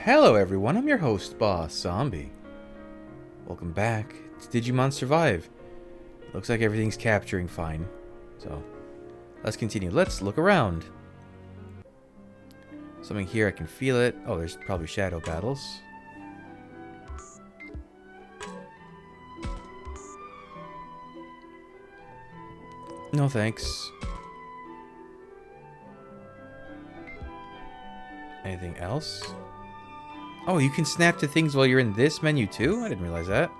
Hello everyone, I'm your host, Boss Zombie. Welcome back to Digimon Survive. Looks like everything's capturing fine. So, let's continue. Let's look around. Something here, I can feel it. Oh, there's probably shadow battles. No thanks. Anything else? Oh, you can snap to things while you're in this menu too? I didn't realize that.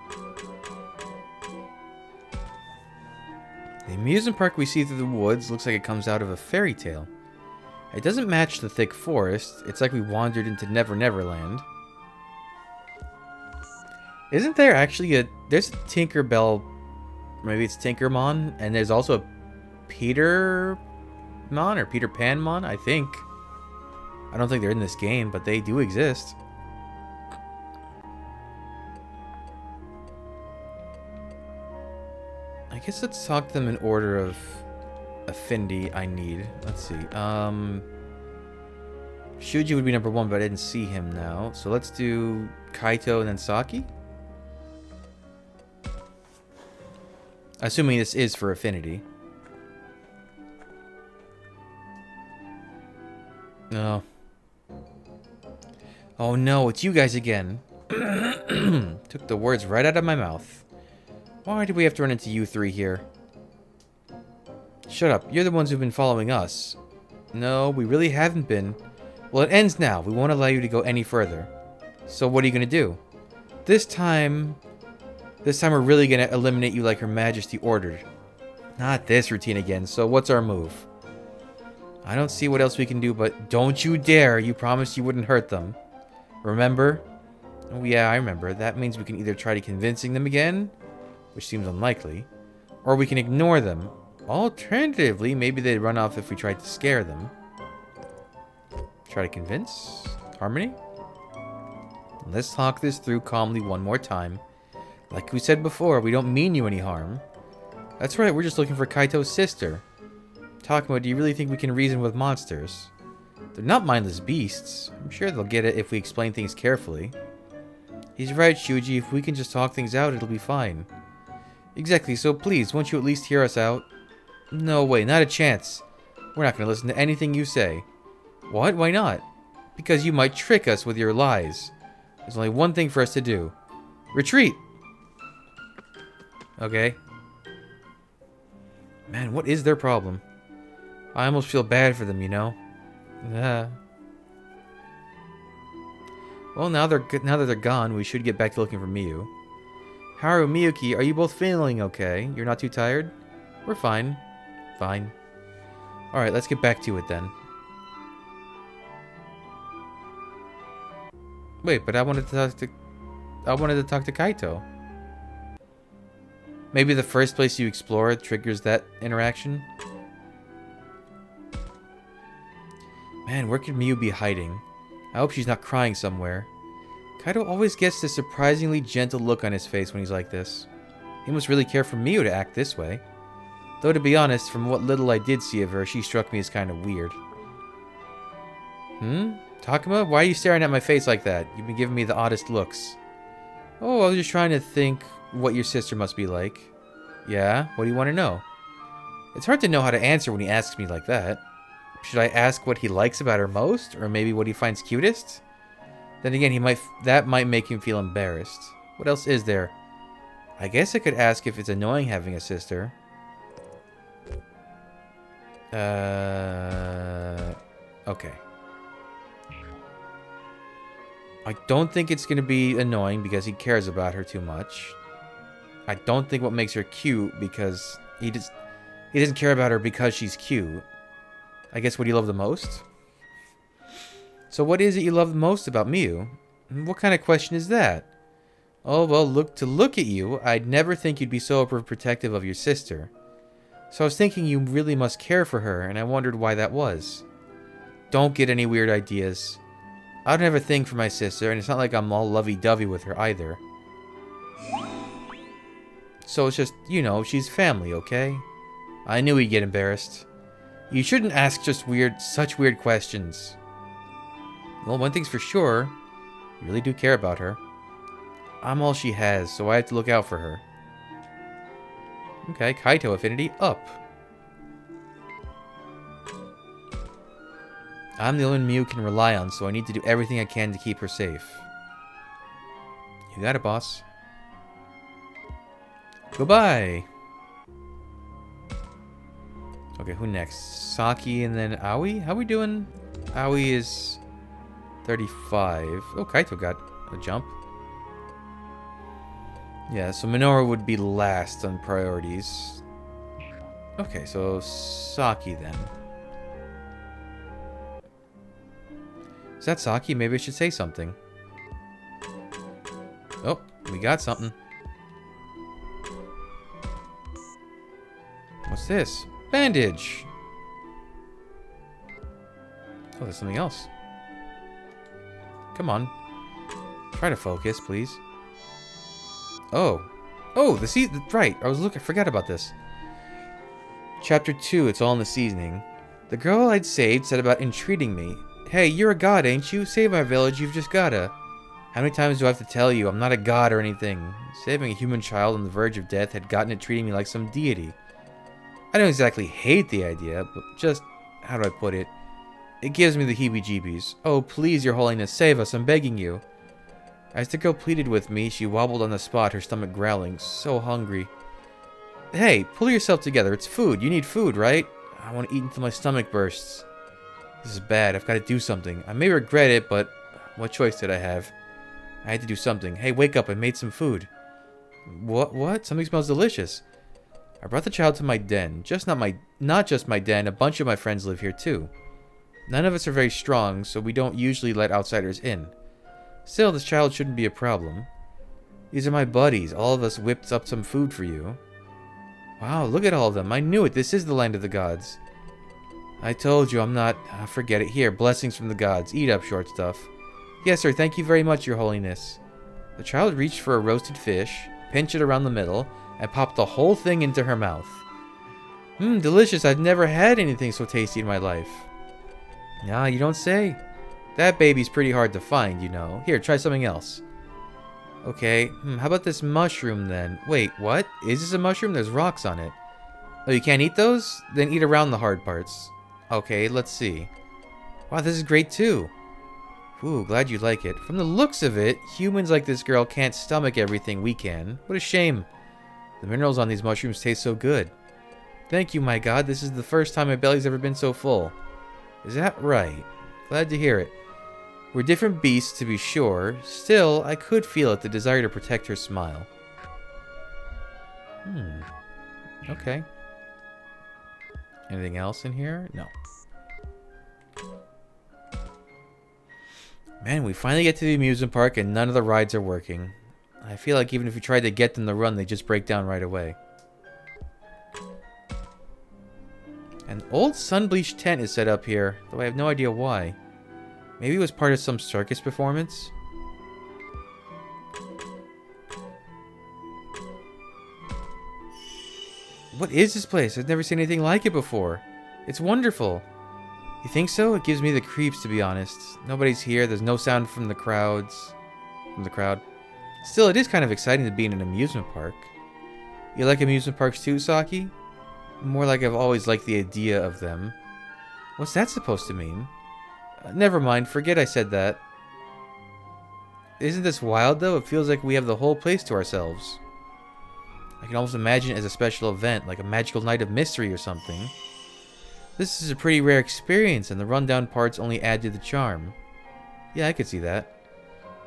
The amusement park we see through the woods looks like it comes out of a fairy tale. It doesn't match the thick forest. It's like we wandered into Never Never Land. Isn't there actually there's a Tinkerbell, maybe it's Tinkermon, and there's also a Petermon or Peter Panmon, I think. I don't think they're in this game, but they do exist. I guess let's talk to them in order of affinity I need. Let's see. Shuji would be number 1, but I didn't see him now. So let's do Kaito and then Saki. Assuming this is for affinity. No. Oh no, it's you guys again. Took the words right out of my mouth. Why do we have to run into you three here? Shut up, you're the ones who've been following us. No, we really haven't been. Well, it ends now. We won't allow you to go any further. So what are you gonna do? This time we're really gonna eliminate you like Her Majesty ordered. Not this routine again, so what's our move? I don't see what else we can do, but don't you dare. You promised you wouldn't hurt them. Remember? Oh yeah, I remember. That means we can either try to convincing them again, which seems unlikely, or we can ignore them. Alternatively, maybe they'd run off if we tried to scare them. Try to convince? Harmony? Let's talk this through calmly one more time. Like we said before, we don't mean you any harm. That's right, we're just looking for Kaito's sister. Talking about, do you really think we can reason with monsters? They're not mindless beasts. I'm sure they'll get it if we explain things carefully. He's right, Shuji. If we can just talk things out, it'll be fine. Exactly, so please, won't you at least hear us out? No way, not a chance. We're not going to listen to anything you say. What? Why not? Because you might trick us with your lies. There's only one thing for us to do. Retreat! Okay. Man, what is their problem? I almost feel bad for them, you know? Well, now that they're gone, we should get back to looking for Miyu. Haru, Miyuki, are you both feeling okay? You're not too tired? We're fine. Fine. Alright, let's get back to it then. Wait, but I wanted to talk to Kaito. Maybe the first place you explore triggers that interaction? Man, where could Miyu be hiding? I hope she's not crying somewhere. Kaito always gets this surprisingly gentle look on his face when he's like this. He must really care for Miyu to act this way. Though to be honest, from what little I did see of her, she struck me as kind of weird. Takuma? Why are you staring at my face like that? You've been giving me the oddest looks. Oh, I was just trying to think what your sister must be like. Yeah? What do you want to know? It's hard to know how to answer when he asks me like that. Should I ask what he likes about her most? Or maybe what he finds cutest? Then again, that might make him feel embarrassed. What else is there? I guess I could ask if it's annoying having a sister. Okay. I don't think it's going to be annoying because he cares about her too much. I don't think what makes her cute because he doesn't care about her because she's cute. I guess what do you love the most? So what is it you love the most about Miyu? What kind of question is that? Oh, well, look at you, I'd never think you'd be so overprotective of your sister. So I was thinking you really must care for her, and I wondered why that was. Don't get any weird ideas. I don't have a thing for my sister, and it's not like I'm all lovey-dovey with her either. So it's just, you know, she's family, okay? I knew he'd get embarrassed. You shouldn't ask just such weird questions. Well, one thing's for sure. You really do care about her. I'm all she has, so I have to look out for her. Okay, Kaito affinity up. I'm the only one Miu can rely on, so I need to do everything I can to keep her safe. You got it, boss. Goodbye. Okay, who next? Saki and then Aoi? How we doing? Aoi is 35. Oh, Kaito got a jump. Yeah, so Minoru would be last on priorities. Okay, so Saki then. Is that Saki? Maybe I should say something. Oh, we got something. What's this? Bandage! Oh, there's something else. Come on. Try to focus, please. Oh. Oh, the season. Right. I forgot about this. Chapter 2, it's all in the seasoning. The girl I'd saved said about entreating me. Hey, you're a god, ain't you? Save my village, you've just gotta. How many times do I have to tell you? I'm not a god or anything. Saving a human child on the verge of death had gotten it treating me like some deity. I don't exactly hate the idea, but just, how do I put it? It gives me the heebie-jeebies. Oh, please, your holiness, save us, I'm begging you. As the girl pleaded with me, she wobbled on the spot, her stomach growling, so hungry. Hey, pull yourself together, it's food. You need food, right? I want to eat until my stomach bursts. This is bad, I've got to do something. I may regret it, but what choice did I have? I had to do something. Hey, wake up, I made some food. What? Something smells delicious. I brought the child to my den. Not just my den, a bunch of my friends live here too. None of us are very strong, so we don't usually let outsiders in. Still, this child shouldn't be a problem. These are my buddies. All of us whipped up some food for you. Wow, look at all of them. I knew it. This is the land of the gods. I told you I'm not... forget it. Here, blessings from the gods. Eat up, short stuff. Yes, sir. Thank you very much, your holiness. The child reached for a roasted fish, pinched it around the middle, and popped the whole thing into her mouth. Delicious. I've never had anything so tasty in my life. Ah, you don't say. That baby's pretty hard to find, you know. Here, try something else. Okay, how about this mushroom then? Wait, what? Is this a mushroom? There's rocks on it. Oh, you can't eat those? Then eat around the hard parts. Okay, let's see. Wow, this is great too. Ooh, glad you like it. From the looks of it, humans like this girl can't stomach everything we can. What a shame. The minerals on these mushrooms taste so good. Thank you, my god. This is the first time my belly's ever been so full. Is that right? Glad to hear it. We're different beasts, to be sure. Still, I could feel it, the desire to protect her smile. Okay. Anything else in here? No. Man, we finally get to the amusement park and none of the rides are working. I feel like even if we tried to get them to run, they just break down right away. An old sun-bleached tent is set up here, though I have no idea why. Maybe it was part of some circus performance? What is this place? I've never seen anything like it before. It's wonderful. You think so? It gives me the creeps, to be honest. Nobody's here. There's no sound from the crowd. Still, it is kind of exciting to be in an amusement park. You like amusement parks too, Saki? More like I've always liked the idea of them. What's that supposed to mean? Never mind, forget I said that. Isn't this wild, though? It feels like we have the whole place to ourselves. I can almost imagine it as a special event, like a magical night of mystery or something. This is a pretty rare experience, and the rundown parts only add to the charm. Yeah, I could see that.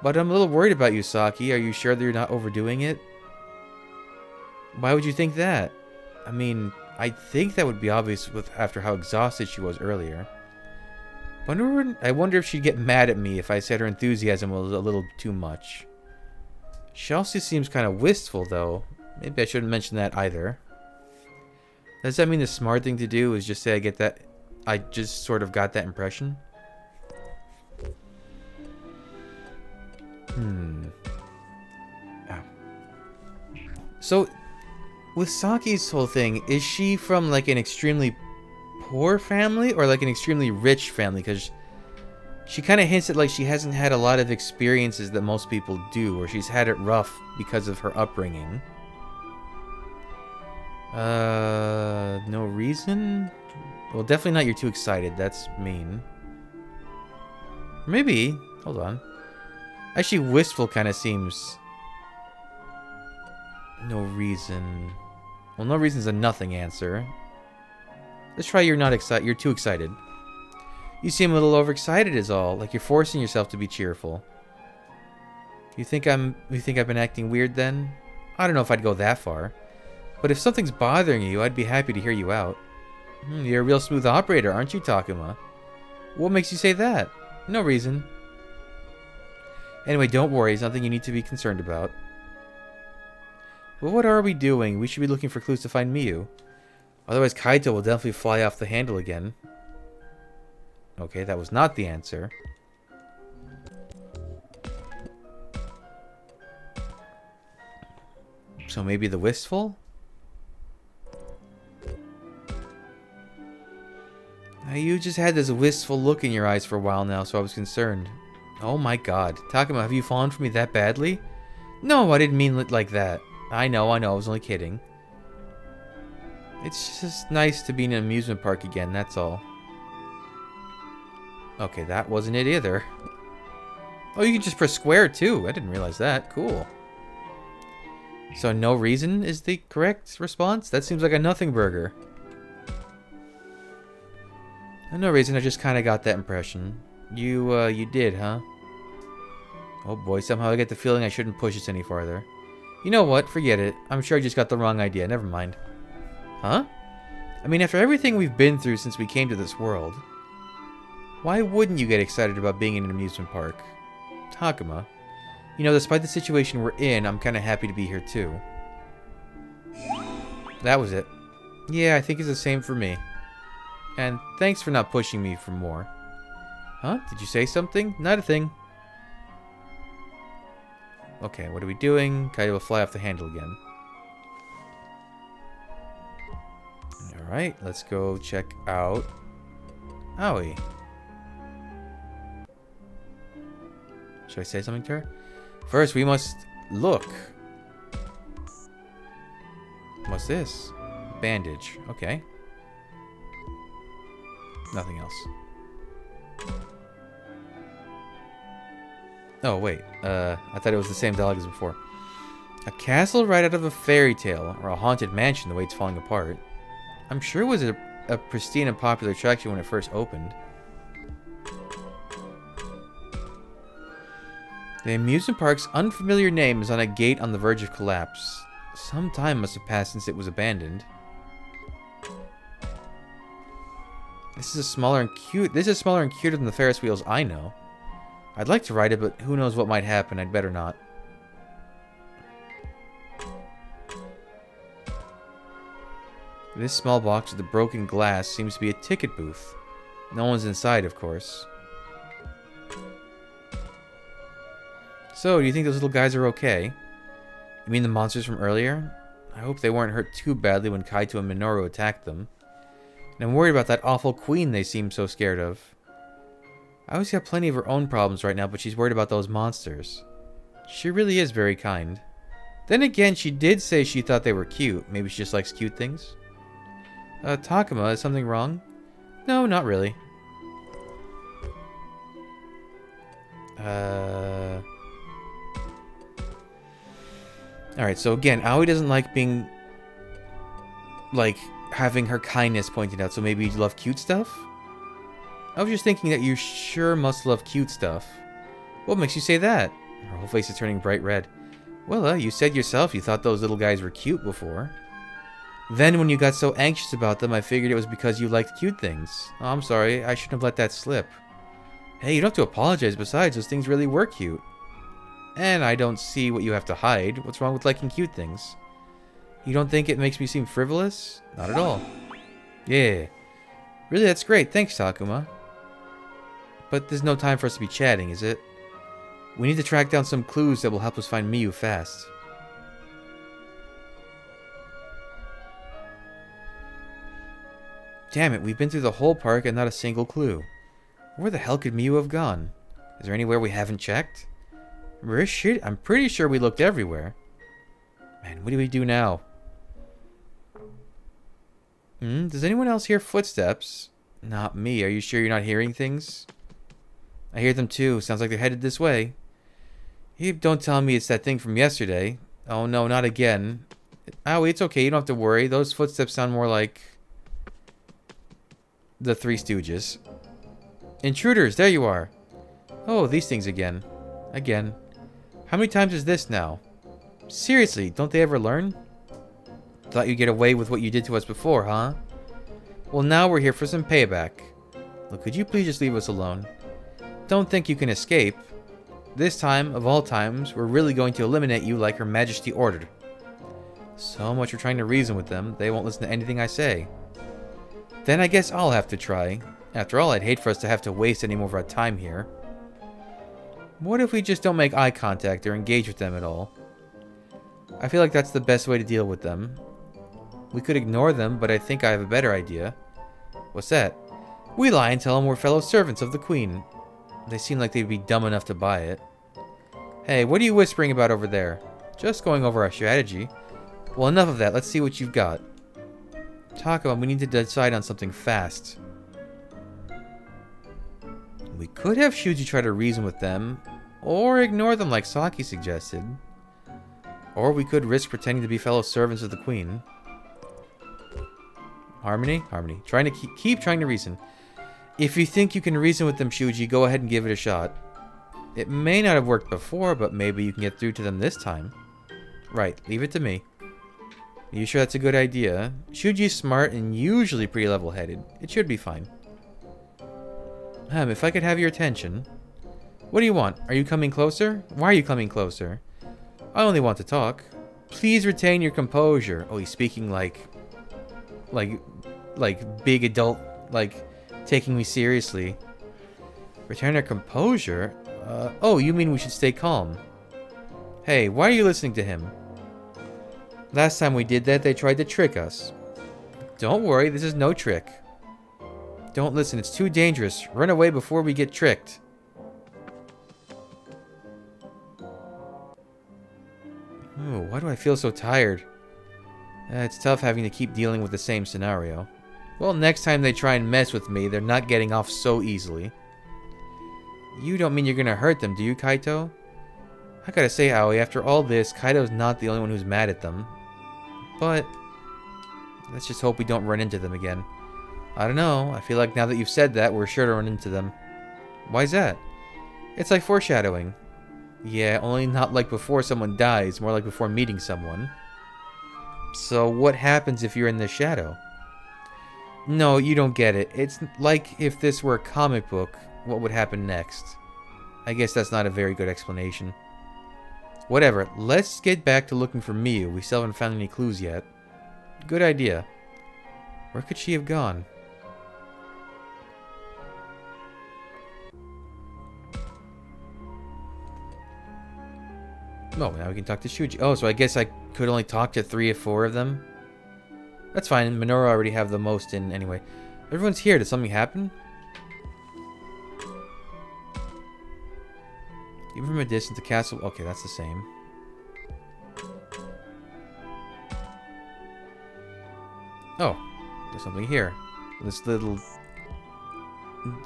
But I'm a little worried about you, Saki. Are you sure that you're not overdoing it? Why would you think that? I mean, I think that would be obvious after how exhausted she was earlier. I wonder if she'd get mad at me if I said her enthusiasm was a little too much. She also seems kind of wistful, though. Maybe I shouldn't mention that either. Does that mean the smart thing to do is just say I just sort of got that impression? Ow. So, with Saki's whole thing, is she from like an extremely poor family or like an extremely rich family? Because She kind of hints at like she hasn't had a lot of experiences that most people do, or she's had it rough because of her upbringing. No reason? Well, definitely not you're too excited. That's mean. Maybe. Hold on. Actually, wistful kind of seems... No reason. Well, no reason's a nothing answer. Let's try you're not excited. You're too excited. You seem a little overexcited is all. Like you're forcing yourself to be cheerful. You think I've been acting weird then? I don't know if I'd go that far. But if something's bothering you, I'd be happy to hear you out. You're a real smooth operator, aren't you, Takuma? What makes you say that? No reason. Anyway, don't worry. It's nothing you need to be concerned about. Well, what are we doing? We should be looking for clues to find Miyu. Otherwise, Kaito will definitely fly off the handle again. Okay, that was not the answer. So maybe the wistful? Now, you just had this wistful look in your eyes for a while now, so I was concerned. Oh my god. Takuma, have you fallen for me that badly? No, I didn't mean it like that. I know, I was only kidding. It's just nice to be in an amusement park again, that's all. Okay, that wasn't it either. Oh, you can just press square too. I didn't realize that. Cool. So no reason is the correct response? That seems like a nothing burger. No reason, I just kind of got that impression. You did, huh? Oh boy, somehow I get the feeling I shouldn't push this any farther. You know what? Forget it. I'm sure I just got the wrong idea. Never mind. Huh? I mean, after everything we've been through since we came to this world, why wouldn't you get excited about being in an amusement park? Takuma, you know, despite the situation we're in, I'm kind of happy to be here too. That was it. Yeah, I think it's the same for me. And thanks for not pushing me for more. Huh? Did you say something? Not a thing. Okay, what are we doing? Kaito will fly off the handle again. Alright, let's go check out Aoi. Should I say something to her? First, we must look. What's this? Bandage. Okay. Nothing else. Oh, wait. I thought it was the same dialogue as before. A castle right out of a fairy tale, or a haunted mansion the way it's falling apart. I'm sure it was a pristine and popular attraction when it first opened. The amusement park's unfamiliar name is on a gate on the verge of collapse. Some time must have passed since it was abandoned. This is smaller and cuter than the Ferris wheels I know. I'd like to ride it, but who knows what might happen. I'd better not. This small box with the broken glass seems to be a ticket booth. No one's inside, of course. So, do you think those little guys are okay? You mean the monsters from earlier? I hope they weren't hurt too badly when Kaito and Minoru attacked them. And I'm worried about that awful queen they seem so scared of. I always got plenty of her own problems right now, but she's worried about those monsters. She really is very kind. Then again, she did say she thought they were cute. Maybe she just likes cute things? Takuma, is something wrong? No, not really. Alright, so again, Aoi doesn't like being... like, having her kindness pointed out, so maybe you love cute stuff? I was just thinking that you sure must love cute stuff. What makes you say that? Her whole face is turning bright red. Well, you said yourself you thought those little guys were cute before. Then when you got so anxious about them, I figured it was because you liked cute things. Oh, I'm sorry, I shouldn't have let that slip. Hey, you don't have to apologize. Besides, those things really were cute. And I don't see what you have to hide. What's wrong with liking cute things? You don't think it makes me seem frivolous? Not at all. Yeah. Really, that's great. Thanks, Takuma. But there's no time for us to be chatting, is it? We need to track down some clues that will help us find Miyu fast. Damn it, we've been through the whole park and not a single clue. Where the hell could Miu have gone? Is there anywhere we haven't checked? I'm pretty sure we looked everywhere. Man, what do we do now? Does anyone else hear footsteps? Not me. Are you sure you're not hearing things? I hear them too. Sounds like they're headed this way. You don't tell me it's that thing from yesterday. Oh no, not again. Owie, it's okay. You don't have to worry. Those footsteps sound more like the Three Stooges. Intruders, there you are. Oh, these things again. Again. How many times is this now? Seriously, don't they ever learn? Thought you'd get away with what you did to us before, huh? Well, now we're here for some payback. Look, could you please just leave us alone? Don't think you can escape. This time, of all times, we're really going to eliminate you like Her Majesty ordered. So much for trying to reason with them, they won't listen to anything I say. Then I guess I'll have to try. After all, I'd hate for us to have to waste any more of our time here. What if we just don't make eye contact or engage with them at all? I feel like that's the best way to deal with them. We could ignore them, but I think I have a better idea. What's that? We lie and tell them we're fellow servants of the Queen. They seem like they'd be dumb enough to buy it. Hey, what are you whispering about over there? Just going over our strategy. Well, enough of that. Let's see what you've got. Talk about we need to decide on something fast. We could have Shuji try to reason with them, or ignore them like Saki suggested. Or we could risk pretending to be fellow servants of the Queen. Harmony? Harmony. Trying to keep trying to reason. If you think you can reason with them, Shuji, go ahead and give it a shot. It may not have worked before, but maybe you can get through to them this time. Right, leave it to me. Are you sure that's a good idea? Shuji's smart and usually pretty level-headed. It should be fine. If I could have your attention. What do you want? Are you coming closer? Why are you coming closer? I only want to talk. Please retain your composure. Oh, he's speaking like big adult, like taking me seriously. Retain our composure? Oh, you mean we should stay calm? Hey, why are you listening to him? Last time we did that, they tried to trick us. Don't worry, this is no trick. Don't listen, it's too dangerous. Run away before we get tricked. Oh, why do I feel so tired? It's tough having to keep dealing with the same scenario. Well, next time they try and mess with me, they're not getting off so easily. You don't mean you're gonna hurt them, do you, Kaito? I gotta say, Aoi, after all this, Kaito's not the only one who's mad at them. But let's just hope we don't run into them again. I don't know, I feel like now that you've said that, we're sure to run into them. Why's that? It's like foreshadowing. Yeah, only not like before someone dies, more like before meeting someone. So what happens if you're in the shadow? No, you don't get it. It's like if this were a comic book, what would happen next? I guess that's not a very good explanation. Whatever, let's get back to looking for Miu. We still haven't found any clues yet. Good idea. Where could she have gone? Oh, now we can talk to Shuji. Oh, so I guess I could only talk to 3 or 4 of them? That's fine. Minoru already have the most in anyway. Everyone's here. Did something happen? Even from a distance, the castle... Okay, that's the same. Oh, there's something here. This little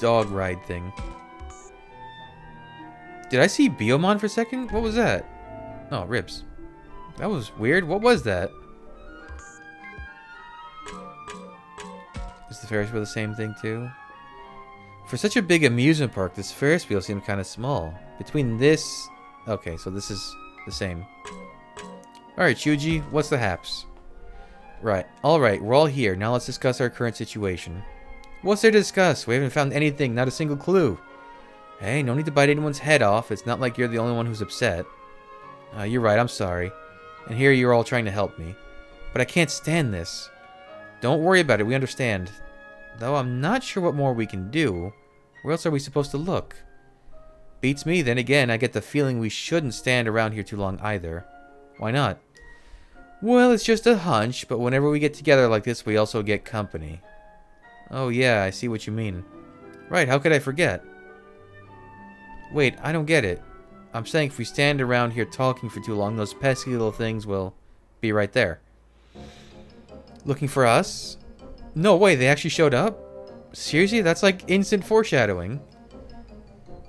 dog ride thing. Did I see Biyomon for a second? What was that? Oh, ribs. That was weird. What was that? Is the Ferris wheel the same thing too? For such a big amusement park, this Ferris wheel seemed kind of small. Between this... Okay, so this is the same. Alright, Shuji, what's the haps? Right. Alright, we're all here. Now let's discuss our current situation. What's there to discuss? We haven't found anything, not a single clue. Hey, no need to bite anyone's head off. It's not like you're the only one who's upset. You're right, I'm sorry. And here you're all trying to help me. But I can't stand this. Don't worry about it, we understand. Though I'm not sure what more we can do. Where else are we supposed to look? Beats me, then again, I get the feeling we shouldn't stand around here too long either. Why not? Well, it's just a hunch, but whenever we get together like this, we also get company. Oh yeah, I see what you mean. Right, how could I forget? Wait, I don't get it. I'm saying if we stand around here talking for too long, those pesky little things will be right there. Looking for us? No way, they actually showed up? Seriously? That's like instant foreshadowing.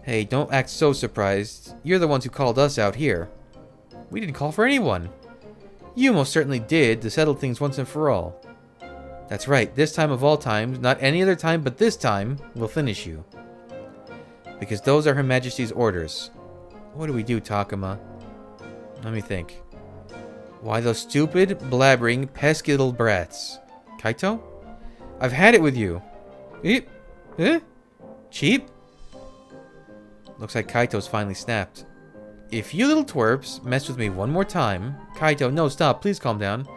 Hey, don't act so surprised. You're the ones who called us out here. We didn't call for anyone. You most certainly did, to settle things once and for all. That's right, this time of all times, not any other time but this time, we'll finish you. Because those are Her Majesty's orders. What do we do, Takuma? Let me think. Why, those stupid, blabbering, pesky little brats. Kaito? I've had it with you. Cheap? Looks like Kaito's finally snapped. If you little twerps mess with me one more time... Kaito, no, stop. Please calm down.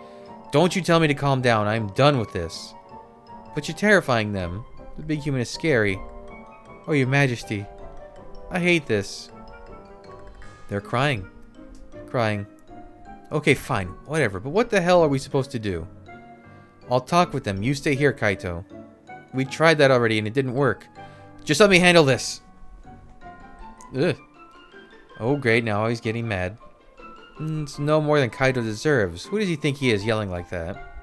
Don't you tell me to calm down. I'm done with this. But you're terrifying them. The big human is scary. Oh, Your Majesty. I hate this. They're crying. Crying. Okay, fine. Whatever. But what the hell are we supposed to do? I'll talk with them. You stay here, Kaito. We tried that already and it didn't work. Just let me handle this. Ugh. Oh, great. Now he's getting mad. It's no more than Kaito deserves. Who does he think he is yelling like that?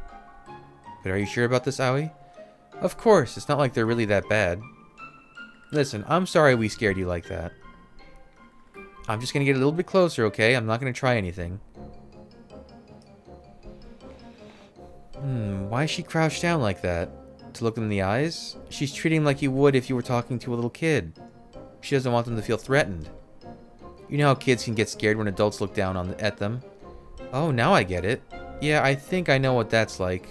But are you sure about this, Aoi? Of course. It's not like they're really that bad. Listen, I'm sorry we scared you like that. I'm just going to get a little bit closer, okay? I'm not going to try anything. Why is she crouched down like that? To look them in the eyes? She's treating them like you would if you were talking to a little kid. She doesn't want them to feel threatened. You know how kids can get scared when adults look down at them? Oh, now I get it. Yeah, I think I know what that's like.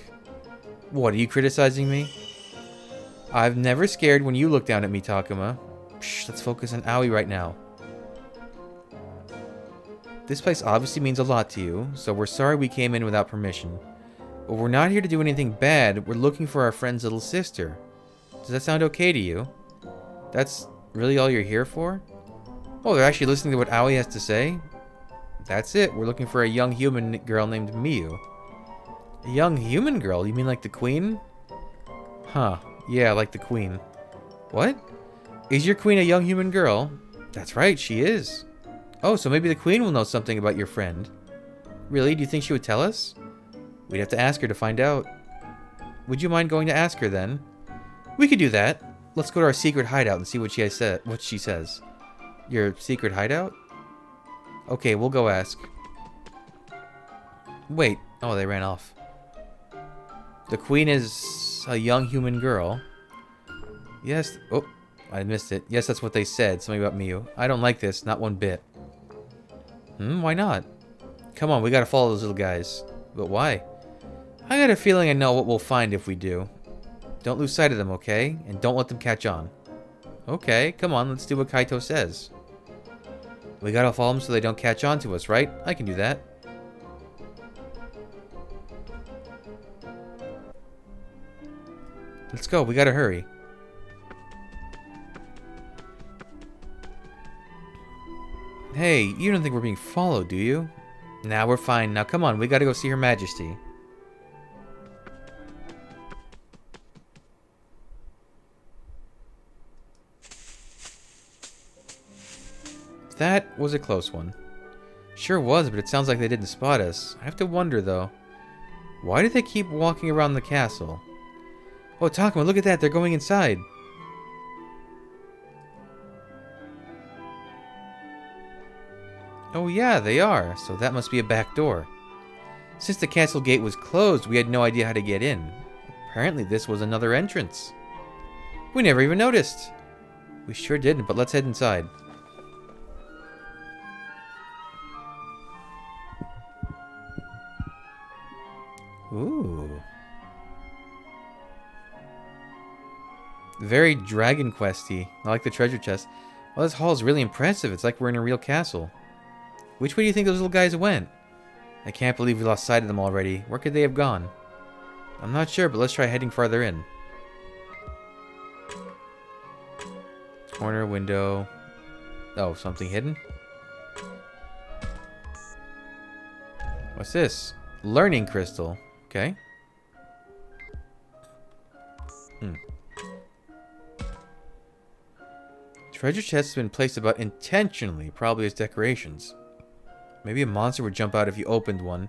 What, are you criticizing me? I've never scared when you look down at me, Takuma. Psh, let's focus on Aoi right now. This place obviously means a lot to you, so we're sorry we came in without permission. But we're not here to do anything bad. We're looking for our friend's little sister. Does that sound okay to you? That's really all you're here for? Oh, they're actually listening to what Aoi has to say? That's it. We're looking for a young human girl named Miyu. A young human girl? You mean like the queen? Huh. Yeah, like the queen. What? Is your queen a young human girl? That's right, she is. Oh, so maybe the queen will know something about your friend. Really? Do you think she would tell us? We'd have to ask her to find out. Would you mind going to ask her then? We could do that. Let's go to our secret hideout and see what she says. Your secret hideout? Okay, we'll go ask. Wait. Oh, they ran off. The queen is a young human girl. Yes. Oh, I missed it. Yes, that's what they said. Something about Miyu. I don't like this. Not one bit. Why not? Come on, we gotta follow those little guys. But why? I got a feeling I know what we'll find if we do. Don't lose sight of them, okay? And don't let them catch on. Okay, come on, let's do what Kaito says. We gotta follow them so they don't catch on to us, right? I can do that. Let's go, we gotta hurry. Hey, you don't think we're being followed, do you? Nah, we're fine. Now come on, we gotta go see Her Majesty. That was a close one. Sure was, but it sounds like they didn't spot us. I have to wonder, though. Why do they keep walking around the castle? Oh, Takuma, look at that. They're going inside. Oh, yeah, they are. So that must be a back door. Since the castle gate was closed, we had no idea how to get in. Apparently, this was another entrance. We never even noticed. We sure didn't, but let's head inside. Ooh. Very Dragon Questy. I like the treasure chest. Well, this hall is really impressive. It's like we're in a real castle. Which way do you think those little guys went? I can't believe we lost sight of them already. Where could they have gone? I'm not sure, but let's try heading farther in. Corner, window. Oh, something hidden? What's this? Learning crystal. Okay. Treasure chests have been placed about intentionally, probably as decorations. Maybe a monster would jump out if you opened one.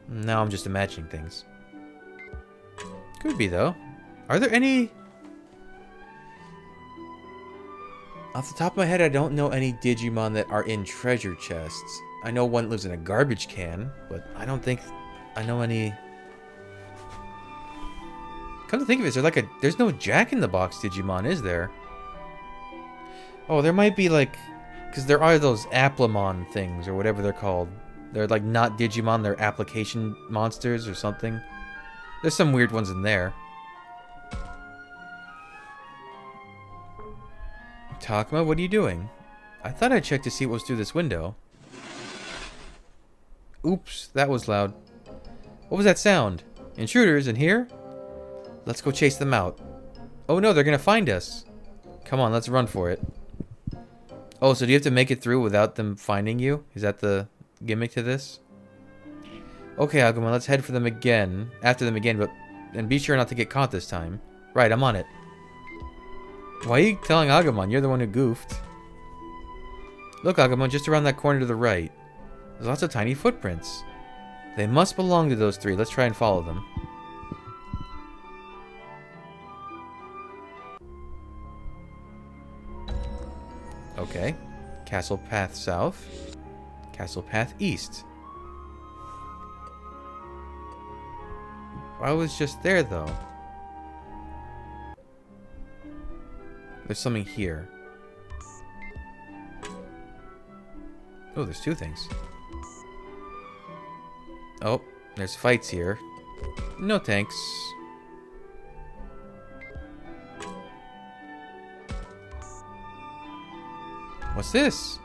Now I'm just imagining things. Could be, though. Are there any... Off the top of my head, I don't know any Digimon that are in treasure chests. I know one lives in a garbage can, but I don't think I know any... Come to think of it, there's no Jack-in-the-Box Digimon, is there? Oh, there might be, like... Because there are those Applemon things, or whatever they're called. They're, like, not Digimon, they're application monsters or something. There's some weird ones in there. Takuma, what are you doing? I thought I'd check to see what was through this window. Oops, that was loud. What was that sound? Intruders in here? Let's go chase them out. Oh no, they're gonna find us. Come on, let's run for it. Oh, so do you have to make it through without them finding you? Is that the gimmick to this? Okay, Agumon, let's head for them again. After them again, and be sure not to get caught this time. Right, I'm on it. Why are you telling Agumon? You're the one who goofed. Look, Agumon, just around that corner to the right. There's lots of tiny footprints. They must belong to those three. Let's try and follow them. Okay. Castle path south. Castle path east. I was just there, though. There's something here. Oh, there's two things. Oh, there's fights here. No thanks. What's this?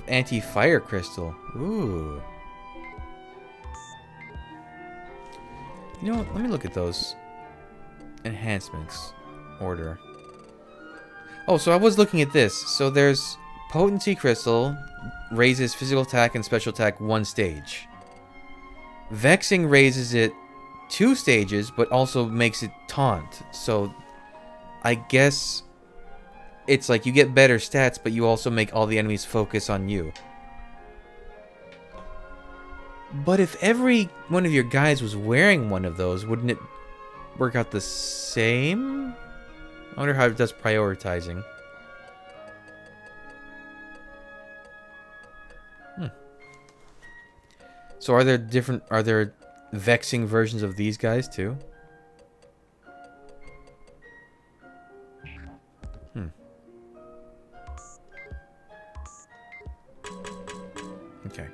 Anti-fire crystal. Ooh. You know what? Let me look at those enhancements. Order. Oh, so I was looking at this. So there's potency crystal, raises physical attack and special attack 1 stage. Vexing raises it 2 stages, but also makes it taunt. So I guess it's like you get better stats, but you also make all the enemies focus on you. But if every one of your guys was wearing one of those, wouldn't it work out the same? I wonder how it does prioritizing. So are there vexing versions of these guys too? Okay.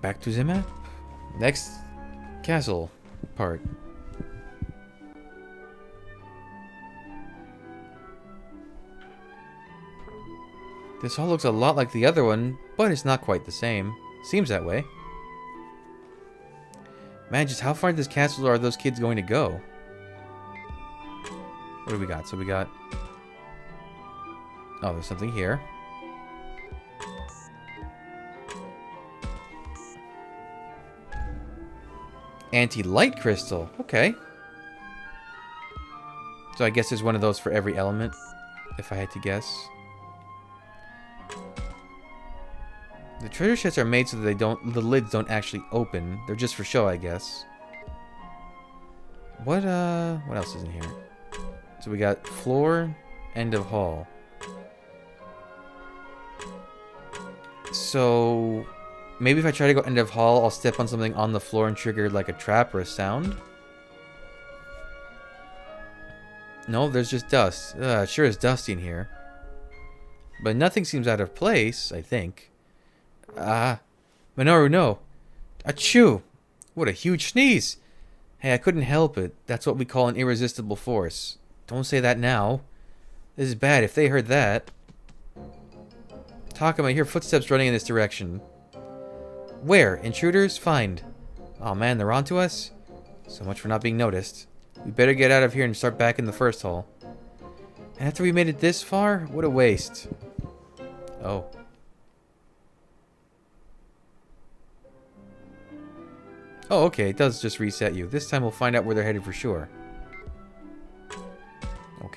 Back to the map. Next castle part. This hall looks a lot like the other one, but it's not quite the same. Seems that way. Man, just how far into this castle are those kids going to go? What do we got? So we got... Oh, there's something here. Anti-light crystal. Okay. So I guess there's one of those for every element, if I had to guess. The treasure chests are made so that the lids don't actually open. They're just for show, I guess. What else is in here? So we got floor, end of hall. So maybe if I try to go end of hall, I'll step on something on the floor and trigger like a trap or a sound. No, there's just dust. It sure is dusty in here. But nothing seems out of place, I think. Minoru, no. Achoo! What a huge sneeze! Hey, I couldn't help it. That's what we call an irresistible force. Don't say that now. This is bad if they heard that. Takuma, I hear footsteps running in this direction. Where? Intruders? Find. Oh man, they're onto us? So much for not being noticed. We better get out of here and start back in the first hall. And after we made it this far? What a waste. Oh. Oh, okay, it does just reset you. This time we'll find out where they're headed for sure.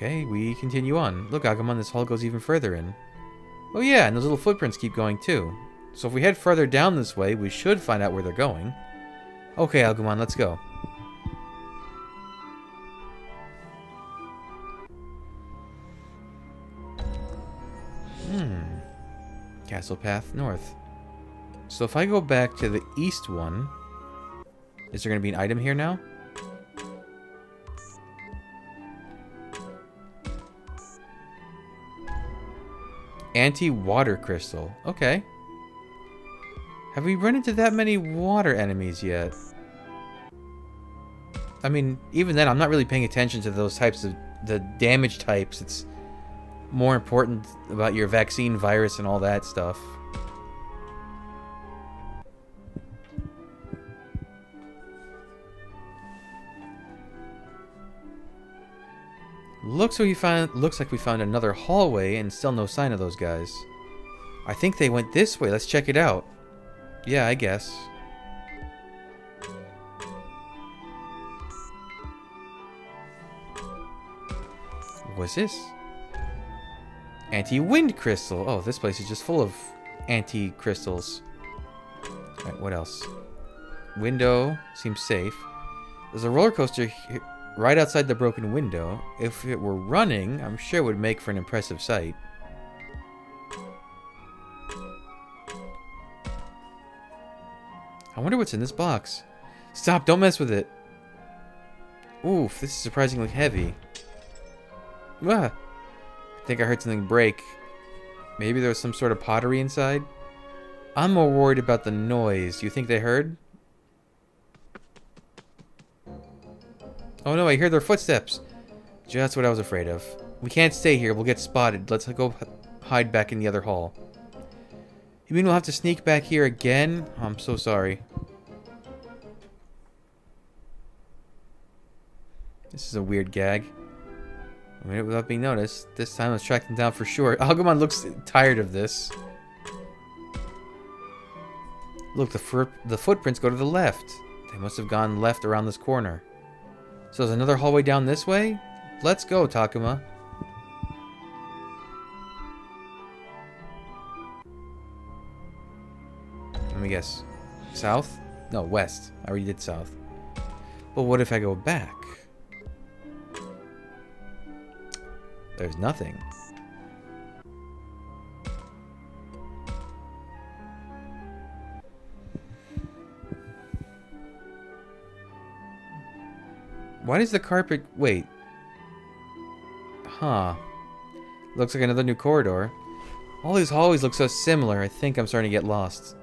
Okay, we continue on. Look, Agumon, this hall goes even further in. Oh yeah, and those little footprints keep going too. So if we head further down this way, we should find out where they're going. Okay, Agumon, let's go. Castle path north. So if I go back to the east one, is there going to be an item here now? Anti-water crystal. Okay. Have we run into that many water enemies yet? I mean, even then, I'm not really paying attention to those types of the damage types. It's more important about your vaccine virus and all that stuff. Looks like we found another hallway and still no sign of those guys. I think they went this way. Let's check it out. Yeah, I guess. What's this? Anti-wind crystal. Oh, this place is just full of anti-crystals. Alright, what else? Window seems safe. There's a roller coaster right outside the broken window. If it were running, I'm sure it would make for an impressive sight. I wonder what's in this box. Stop, don't mess with it. Oof, this is surprisingly heavy. Ah, I think I heard something break. Maybe there was some sort of pottery inside? I'm more worried about the noise. You think they heard? Oh no, I hear their footsteps. Just what I was afraid of. We can't stay here, we'll get spotted. Let's go hide back in the other hall. You mean we'll have to sneak back here again? Oh, I'm so sorry. This is a weird gag. I made it without being noticed. This time let's track them down for sure. Agumon looks tired of this. Look, the footprints go to the left. They must have gone left around this corner. So there's another hallway down this way? Let's go, Takuma. Let me guess. South? No, west. I already did south. But what if I go back? There's nothing. Why does the carpet... Wait. Huh. Looks like another new corridor. All these hallways look so similar. I think I'm starting to get lost.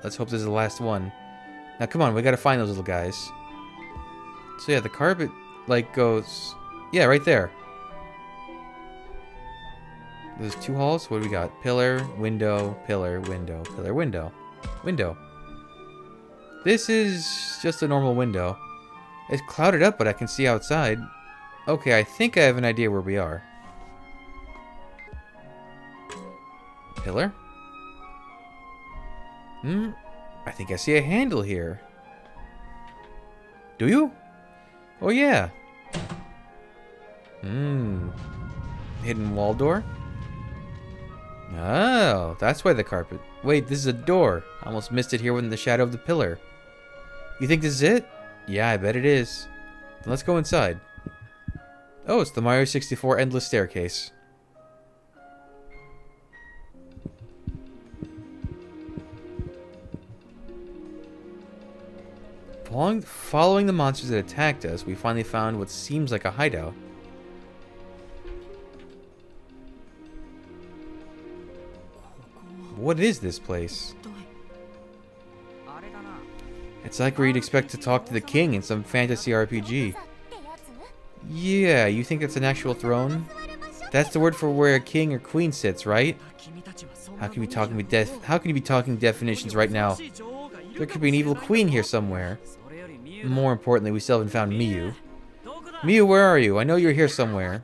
Let's hope this is the last one. Now, come on. We gotta find those little guys. So, yeah, the carpet, like, goes... Yeah, right there. There's two halls. What do we got? Pillar, window, pillar, window, pillar, window. Window. This is just a normal window. It's clouded up, but I can see outside. Okay, I think I have an idea where we are. Pillar? I think I see a handle here. Do you? Oh, yeah. Hidden wall door? Oh, that's why the carpet... Wait, this is a door. I almost missed it here in the shadow of the pillar. You think this is it? Yeah, I bet it is. Then let's go inside. Oh, it's the Mario 64 endless staircase. Following the monsters that attacked us, we finally found what seems like a hideout. What is this place? It's like where you'd expect to talk to the king in some fantasy RPG. Yeah, you think that's an actual throne? That's the word for where a king or queen sits, right? How can you be talking definitions right now? There could be an evil queen here somewhere. More importantly, we still haven't found Miyu. Miyu, where are you? I know you're here somewhere.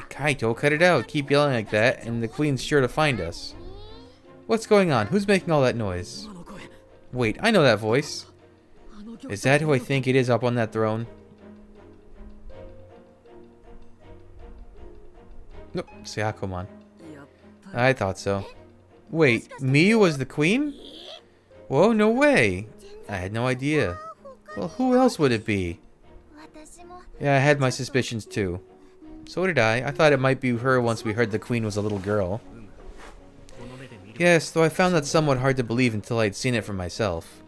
Kaito, cut it out. Keep yelling like that, and the queen's sure to find us. What's going on? Who's making all that noise? Wait, I know that voice. Is that who I think it is up on that throne? Nope, Syakomon. I thought so. Wait, Miyu was the queen? Whoa, no way. I had no idea. Well, who else would it be? Yeah, I had my suspicions too. So did I. I thought it might be her once we heard the queen was a little girl. Yes, though I found that somewhat hard to believe until I'd seen it for myself.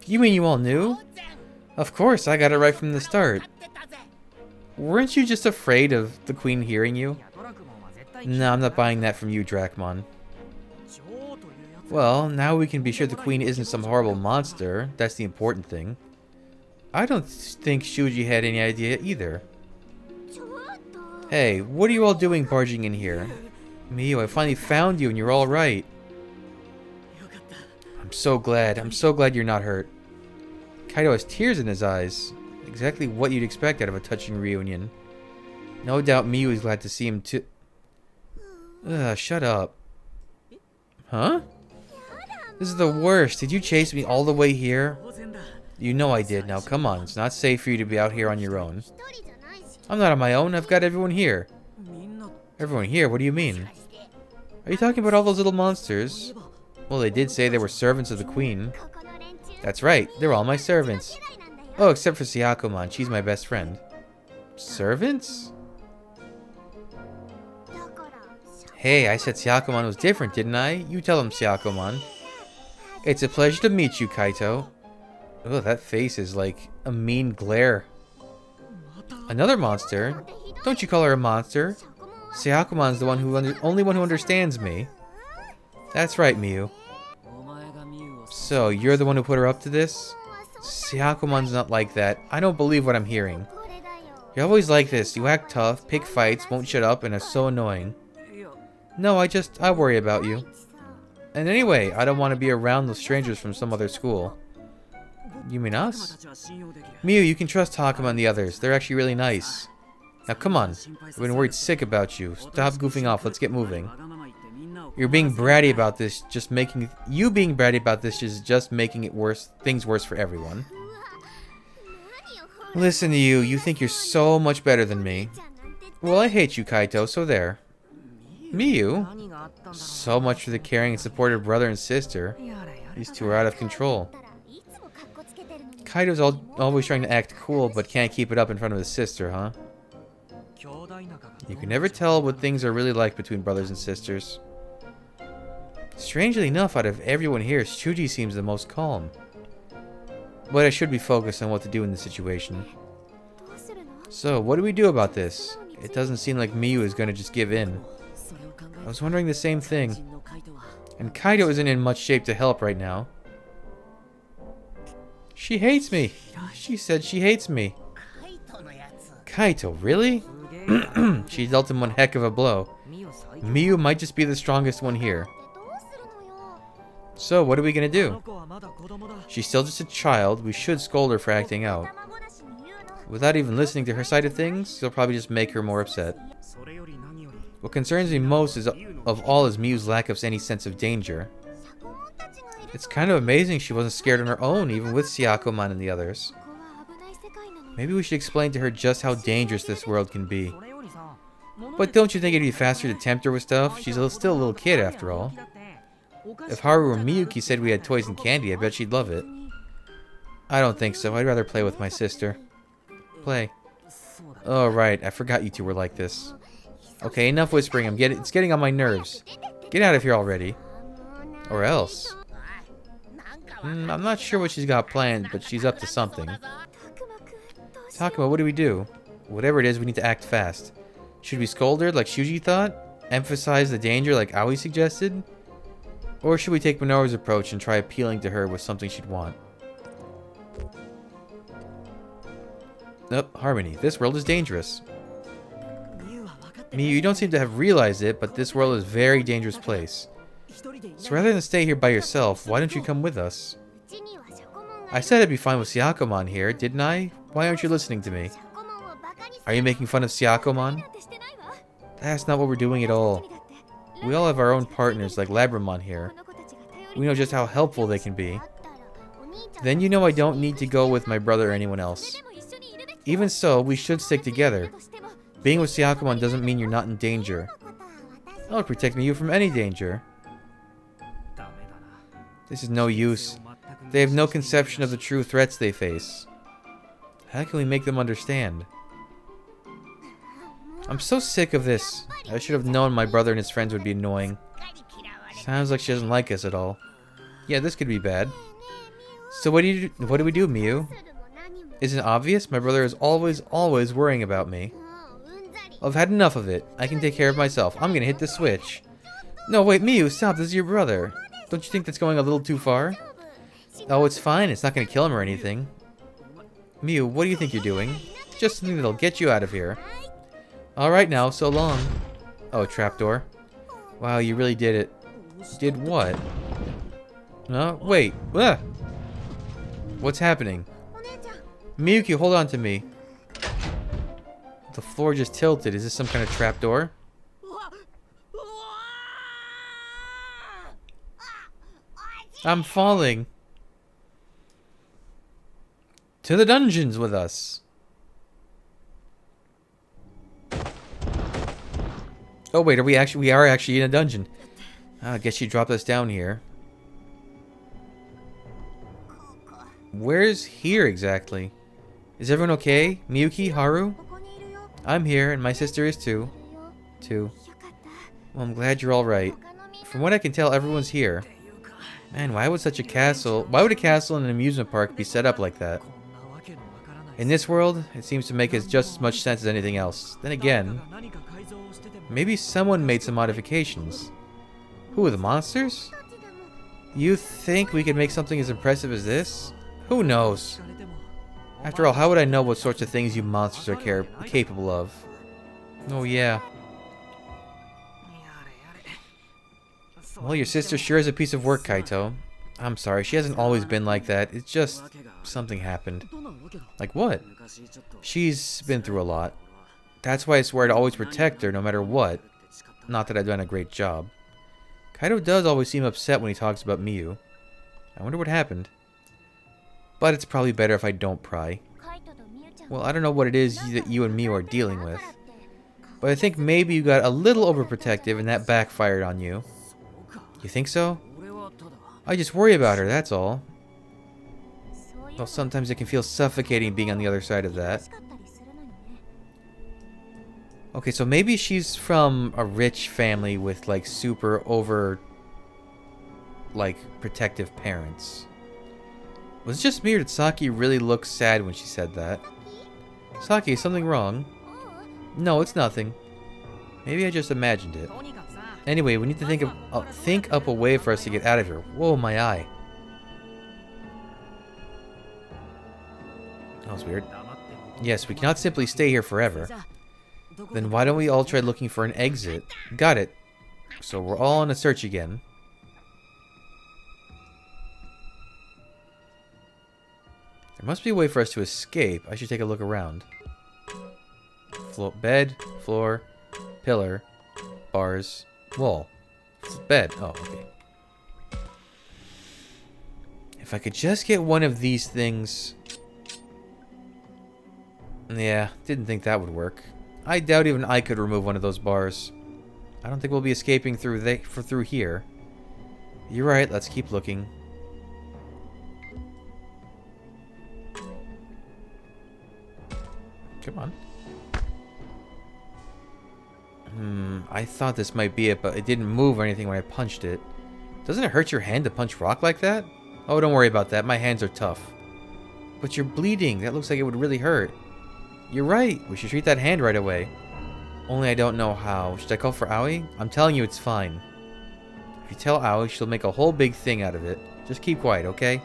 You mean you all knew? Of course, I got it right from the start. Weren't you just afraid of the queen hearing you? No, I'm not buying that from you, Dracmon. Well, now we can be sure the queen isn't some horrible monster. That's the important thing. I don't think Shuji had any idea either. Hey, what are you all doing barging in here? Miyu, I finally found you and you're all right. I'm so glad. I'm so glad you're not hurt. Kaito has tears in his eyes. Exactly what you'd expect out of a touching reunion. No doubt Miyu is glad to see him too. Shut up. Huh? This is the worst. Did you chase me all the way here? You know I did. Now come on. It's not safe for you to be out here on your own. I'm not on my own. I've got everyone here. Everyone here? What do you mean? Are you talking about all those little monsters? Well, they did say they were servants of the queen. That's right. They're all my servants. Oh, except for Syakomon. She's my best friend. Servants? Hey, I said Syakomon was different, didn't I? You tell him, Syakomon. It's a pleasure to meet you, Kaito. Oh, that face is like a mean glare. Another monster? Don't you call her a monster? Syakomon's the only one who understands me. That's right, Miyu. So, you're the one who put her up to this? Syakomon's not like that. I don't believe what I'm hearing. You're always like this. You act tough, pick fights, won't shut up, and are so annoying. No, I worry about you. And anyway, I don't want to be around those strangers from some other school. You mean us? Miyu, you can trust Hakuma and the others. They're actually really nice. Now come on. I've been worried sick about you. Stop goofing off. Let's get moving. You're being bratty about this, just making it worse, things worse for everyone. Listen to you. You think you're so much better than me. Well, I hate you, Kaito, so there. Miyu? So much for the caring and supportive brother and sister. These two are out of control. Kaito's always trying to act cool, but can't keep it up in front of his sister, huh? You can never tell what things are really like between brothers and sisters. Strangely enough, out of everyone here, Shuji seems the most calm. But I should be focused on what to do in this situation. So, what do we do about this? It doesn't seem like Miyu is going to just give in. I was wondering the same thing. And Kaito isn't in much shape to help right now. She hates me. She said she hates me. Kaito, really? She dealt him one heck of a blow. Miyu might just be the strongest one here. So, what are we gonna do? She's still just a child. We should scold her for acting out. Without even listening to her side of things, you'll probably just make her more upset. What concerns me most of all is Miyu's lack of any sense of danger. It's kind of amazing she wasn't scared on her own, even with Syakomon and the others. Maybe we should explain to her just how dangerous this world can be. But don't you think it'd be faster to tempt her with stuff? She's still a little kid after all. If Haru or Miyuki said we had toys and candy, I bet she'd love it. I don't think so. I'd rather play with my sister. Play. Oh, right. I forgot you two were like this. Okay, enough whispering. It's getting on my nerves. Get out of here already. Or else. I'm not sure what she's got planned, but she's up to something. Takuma, what do we do? Whatever it is, we need to act fast. Should we scold her like Shuji thought? Emphasize the danger like Aoi suggested? Or should we take Minoru's approach and try appealing to her with something she'd want? Nope, Harmony. This world is dangerous. Miyu, you don't seem to have realized it, but this world is a very dangerous place. So rather than stay here by yourself, why don't you come with us? I said I'd be fine with Syakomon here, didn't I? Why aren't you listening to me? Are you making fun of Syakomon? That's not what we're doing at all. We all have our own partners, like Labramon here. We know just how helpful they can be. Then you know I don't need to go with my brother or anyone else. Even so, we should stick together. being with Syakumon doesn't mean you're not in danger. I'll protect Miyu from any danger. This is no use. They have no conception of the true threats they face. How can we make them understand? I'm so sick of this. I should have known my brother and his friends would be annoying. Sounds like she doesn't like us at all. Yeah, this could be bad. So what do we do, Miyu? Isn't it obvious? My brother is always worrying about me. I've had enough of it. I can take care of myself. I'm gonna hit the switch. No, wait, Miyu, stop. This is your brother. Don't you think that's going a little too far? Oh, it's fine. It's not gonna kill him or anything. Miyu, what do you think you're doing? Just something that'll get you out of here. Alright now, so long. Oh, trapdoor. Wow, you really did it. Did what? Wait. Ah! What's happening? Miyuki, hold on to me. The floor just tilted. Is this some kind of trapdoor? I'm falling. To the dungeons with us. Oh wait, we are actually in a dungeon. I guess she dropped us down here. Where's here exactly? Is everyone okay? Miyuki, Haru? I'm here, and my sister is too. Well, I'm glad you're all right. From what I can tell, everyone's here. Man, why would a castle in an amusement park be set up like that? In this world, it seems to make just as much sense as anything else. Then again, maybe someone made some modifications. Who, the monsters? You think we could make something as impressive as this? Who knows? After all, how would I know what sorts of things you monsters are capable of? Oh yeah. Well, your sister sure is a piece of work, Kaito. I'm sorry, she hasn't always been like that. It's just something happened. Like what? She's been through a lot. That's why I swear to always protect her no matter what. Not that I've done a great job. Kaito does always seem upset when he talks about Miyu. I wonder what happened. But it's probably better if I don't pry. Well, I don't know what it is that you and Miyu are dealing with. But I think maybe you got a little overprotective and that backfired on you. You think so? I just worry about her, that's all. Well, sometimes it can feel suffocating being on the other side of that. Okay, so maybe she's from a rich family with, like, super over, like, protective parents. Was it just me or did Saki really look sad when she said that? Saki, is something wrong? No, it's nothing. Maybe I just imagined it. Anyway, we need to think up a way for us to get out of here. Whoa, my eye. That was weird. Yes, we cannot simply stay here forever. Then why don't we all try looking for an exit? Got it. So we're all on a search again. There must be a way for us to escape. I should take a look around. Bed, floor, pillar, bars, wall. Bed. Oh, okay. If I could just get one of these things... Yeah, didn't think that would work. I doubt even I could remove one of those bars. I don't think we'll be escaping through here. You're right, let's keep looking. Come on. I thought this might be it, but it didn't move or anything when I punched it. Doesn't it hurt your hand to punch rock like that? Oh, don't worry about that. My hands are tough. But you're bleeding. That looks like it would really hurt. You're right. We should treat that hand right away. Only I don't know how. Should I call for Aoi? I'm telling you it's fine. If you tell Aoi, she'll make a whole big thing out of it. Just keep quiet, okay?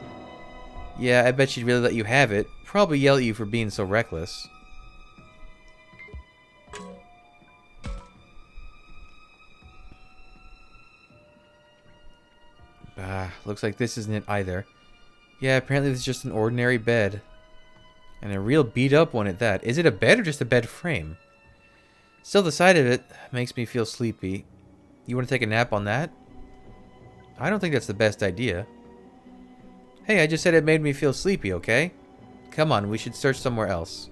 Yeah, I bet she'd really let you have it. Probably yell at you for being so reckless. Looks like this isn't it either. Yeah, apparently this is just an ordinary bed. And a real beat up one at that. Is it a bed or just a bed frame? Still, the sight of it makes me feel sleepy. You want to take a nap on that? I don't think that's the best idea. Hey, I just said it made me feel sleepy, okay? Come on, we should search somewhere else.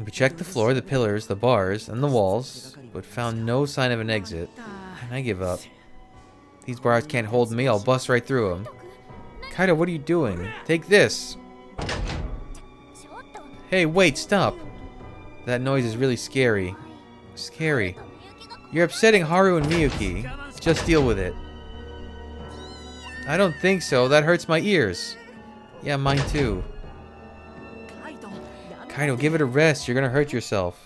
We checked the floor, the pillars, the bars, and the walls, but found no sign of an exit. And I give up. These bars can't hold me, I'll bust right through them. Kaido, what are you doing? Take this! Hey, wait, stop! That noise is really scary. Scary. You're upsetting Haru and Miyuki. Just deal with it. I don't think so. That hurts my ears. Yeah, mine too. Kaido, give it a rest. You're gonna hurt yourself.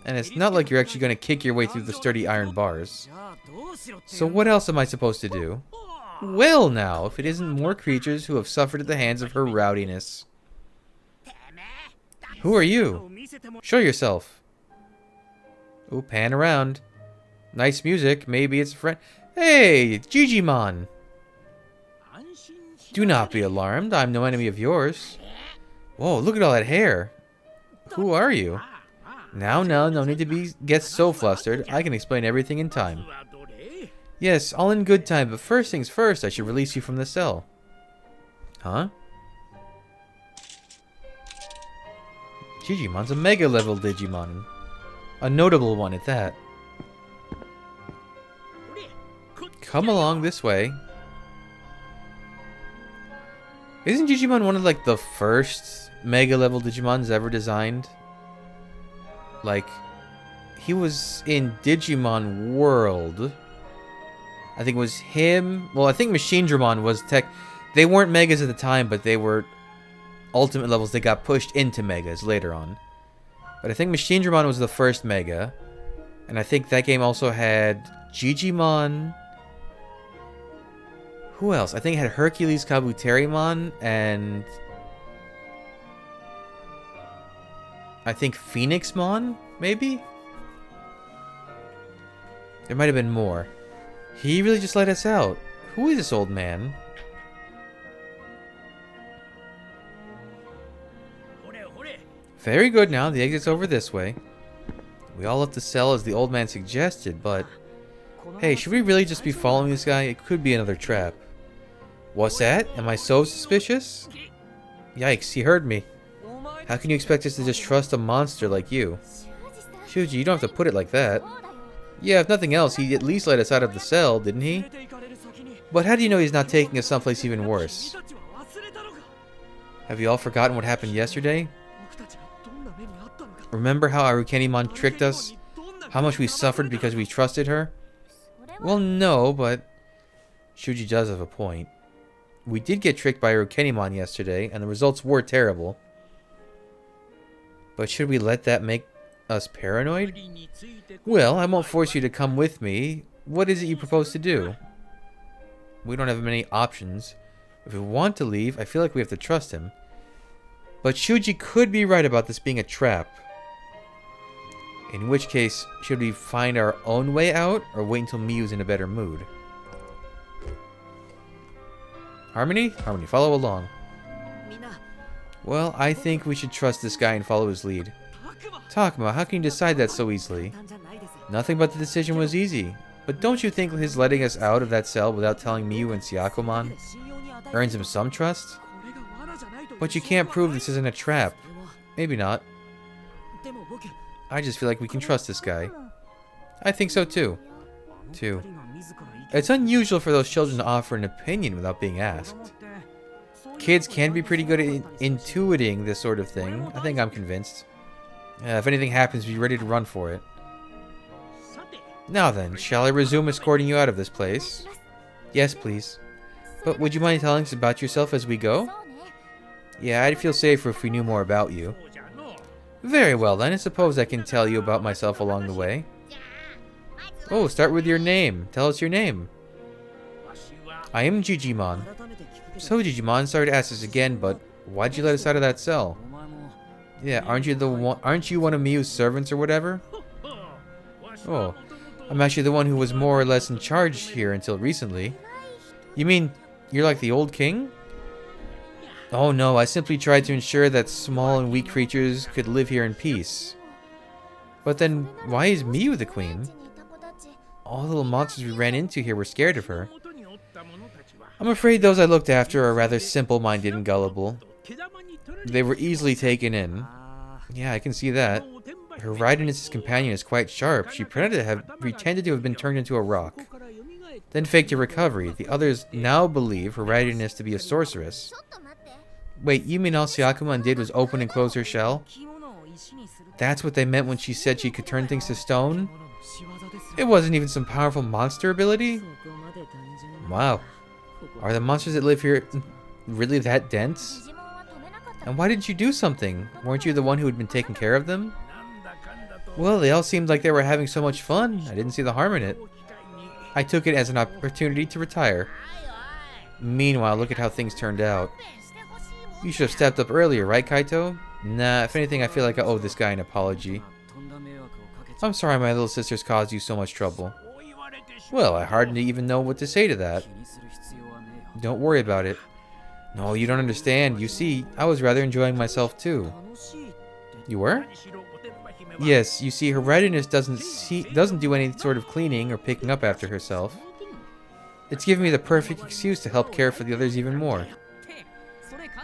And it's not like you're actually gonna kick your way through the sturdy iron bars. So what else am I supposed to do? Well now, if it isn't more creatures who have suffered at the hands of her rowdiness. Who are you? Show yourself. Ooh, pan around. Nice music. Maybe it's a friend. Hey, Digimon. Do not be alarmed. I'm no enemy of yours. Whoa, look at all that hair. Who are you? Now, no need to get so flustered. I can explain everything in time. Yes, all in good time, but first things first, I should release you from the cell. Huh? Digimon's a mega level Digimon. A notable one at that. Come along this way. Isn't Digimon one of like the first mega level Digimons ever designed? Like, he was in Digimon World. I think it was him. Well, I think Machine Dramon was they weren't megas at the time, but they were ultimate levels. They got pushed into megas later on. But I think Machine Dramon was the first mega. And I think that game also had Digimon. Who else? I think it had Hercules Kabuterimon and I think Phoenixmon, maybe? There might have been more. He really just let us out. Who is this old man? Very good now. The exit's over this way. We all left the cell as the old man suggested, but hey, should we really just be following this guy? It could be another trap. What's that? Am I so suspicious? Yikes, he heard me. How can you expect us to just trust a monster like you? Shuji, you don't have to put it like that. Yeah, if nothing else, he at least let us out of the cell, didn't he? But how do you know he's not taking us someplace even worse? Have you all forgotten what happened yesterday? Remember how Arukenimon tricked us? How much we suffered because we trusted her? Well, no, but Shuji does have a point. We did get tricked by Arukenimon yesterday, and the results were terrible. But should we let that make us paranoid? Well, I won't force you to come with me. What is it you propose to do? We don't have many options. If we want to leave, I feel like we have to trust him. But Shuji could be right about this being a trap. In which case, should we find our own way out, or wait until Miyu's in a better mood? Harmony? Harmony, follow along. Well, I think we should trust this guy and follow his lead. Takuma, how can you decide that so easily? Nothing but the decision was easy. But don't you think his letting us out of that cell without telling Miyu and Syakomon earns him some trust? But you can't prove this isn't a trap. Maybe not. I just feel like we can trust this guy. I think so too. It's unusual for those children to offer an opinion without being asked. Kids can be pretty good at intuiting this sort of thing. I think I'm convinced. If anything happens, be ready to run for it. Now then, shall I resume escorting you out of this place? Yes, please. But would you mind telling us about yourself as we go? Yeah, I'd feel safer if we knew more about you. Very well then, I suppose I can tell you about myself along the way. Oh, start with your name. Tell us your name. I am Digimon. So Digimon, sorry to ask this again, but why'd you let us out of that cell? Yeah, aren't you one of Miyu's servants or whatever? Oh, I'm actually the one who was more or less in charge here until recently. You mean you're like the old king? Oh no, I simply tried to ensure that small and weak creatures could live here in peace. But then, why is Miyu the queen? All the little monsters we ran into here were scared of her. I'm afraid those I looked after are rather simple-minded and gullible. They were easily taken in. Yeah, I can see that. Her Rhydinus' companion is quite sharp. She pretended to have been turned into a rock, then faked a recovery. The others now believe her Rhydinus to be a sorceress. Wait, you mean all Syakuman did was open and close her shell? That's what they meant when she said she could turn things to stone? It wasn't even some powerful monster ability? Wow. Are the monsters that live here really that dense? And why didn't you do something? Weren't you the one who had been taking care of them? Well, they all seemed like they were having so much fun. I didn't see the harm in it. I took it as an opportunity to retire. Meanwhile, look at how things turned out. You should have stepped up earlier, right, Kaito? Nah, if anything, I feel like I owe this guy an apology. I'm sorry my little sisters caused you so much trouble. Well, I hardly even know what to say to that. Don't worry about it. No, you don't understand. You see, I was rather enjoying myself too. You were? Yes, you see, her readiness doesn't do any sort of cleaning or picking up after herself. It's given me the perfect excuse to help care for the others even more.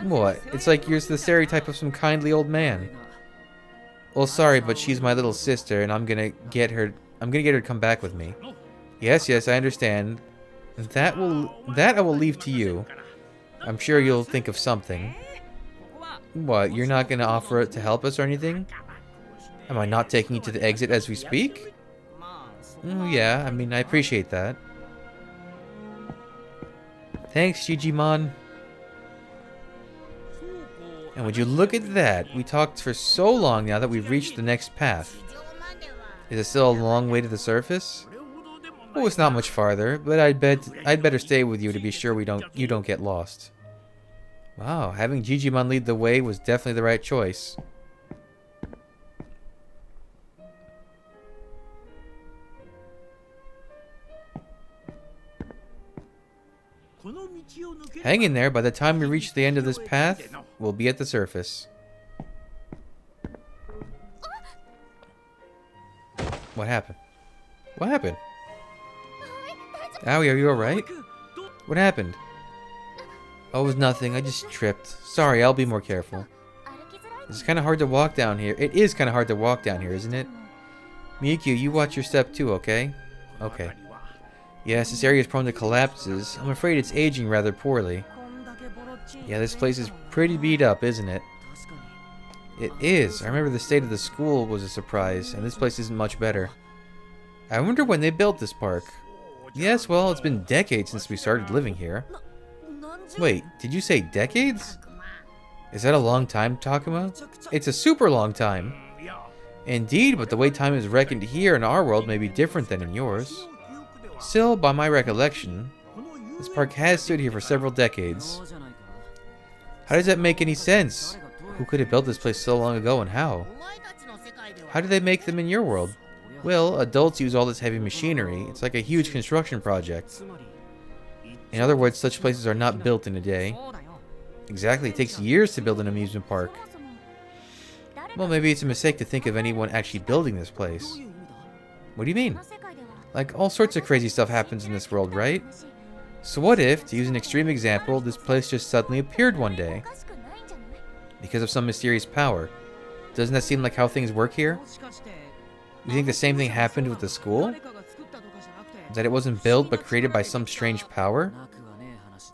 What? It's like you're the stereotype of some kindly old man. Well, sorry, but she's my little sister, and I'm gonna get her to come back with me. Yes, I understand. That I will leave to you. I'm sure you'll think of something. What, you're not gonna offer to help us or anything? Am I not taking you to the exit as we speak? Yeah, I mean, I appreciate that. Thanks, Digimon. And would you look at that? We talked for so long now that we've reached the next path. Is it still a long way to the surface? Oh, it's not much farther, but I'd better stay with you to be sure you don't get lost. Wow, having Digimon lead the way was definitely the right choice. Hang in there. By the time we reach the end of this path, we'll be at the surface. What happened? What happened? Aoi, are you alright? What happened? Oh, it was nothing. I just tripped. Sorry, I'll be more careful. It's kind of hard to walk down here. It is kind of hard to walk down here, isn't it? Miyukyu, you watch your step too, okay? Okay. Yes, this area is prone to collapses. I'm afraid it's aging rather poorly. Yeah, this place is pretty beat up, isn't it? It is. I remember the state of the school was a surprise, and this place isn't much better. I wonder when they built this park. Yes, well, it's been decades since we started living here. Wait, did you say decades? Is that a long time, Takuma? It's a super long time. Indeed, but the way time is reckoned here in our world may be different than in yours. Still, by my recollection, this park has stood here for several decades. How does that make any sense? Who could have built this place so long ago and how? How do they make them in your world? Well, adults use all this heavy machinery. It's like a huge construction project. In other words, such places are not built in a day. Exactly, it takes years to build an amusement park. Well, maybe it's a mistake to think of anyone actually building this place. What do you mean? Like, all sorts of crazy stuff happens in this world, right? So what if, to use an extreme example, this place just suddenly appeared one day? Because of some mysterious power. Doesn't that seem like how things work here? You think the same thing happened with the school? That it wasn't built but created by some strange power?